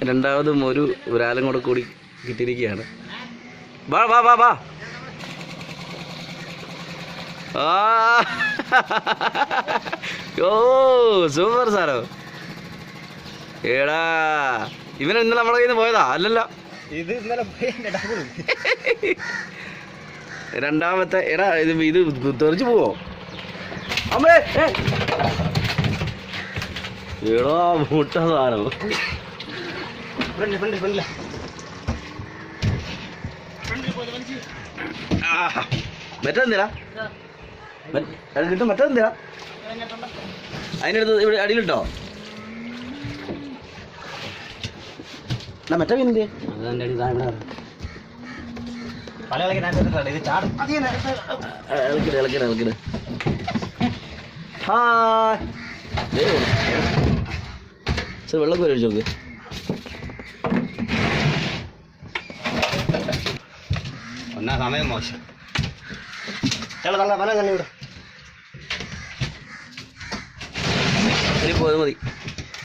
രണ്ടാമതും ഒരാളും കൂടി കിട്ടിയിരിക്കുകയാണ്. വാ വാ വാ വാ. ഓ സൂപ്പർ സാറോ. ഏടാ ഇവൻ ഇന്നലെ നമ്മുടെ കയ്യിൽ നിന്ന് പോയതാ? അല്ലല്ലോ, ഇത് ഇന്നലെ രണ്ടാമത്തെ. എടാ ഇത് തെറിച്ചു പോവോ അമ്മേ? എടാ മുട്ട സാധനം. മറ്റെന്തിനാ കിട്ടും? മറ്റെന്തിനാ അതിനടുത്ത് ഇവിടെ അടിയിലിട്ടോ? മറ്റേ മീനിന്റെ ഇളക്കിട്. ഹായ് വെള്ളം കോരി ഒഴിച്ചു നോക്ക്. ഒന്നാ സമയം മോശം. ഇവിടെ ഇനി പോയത് മതി.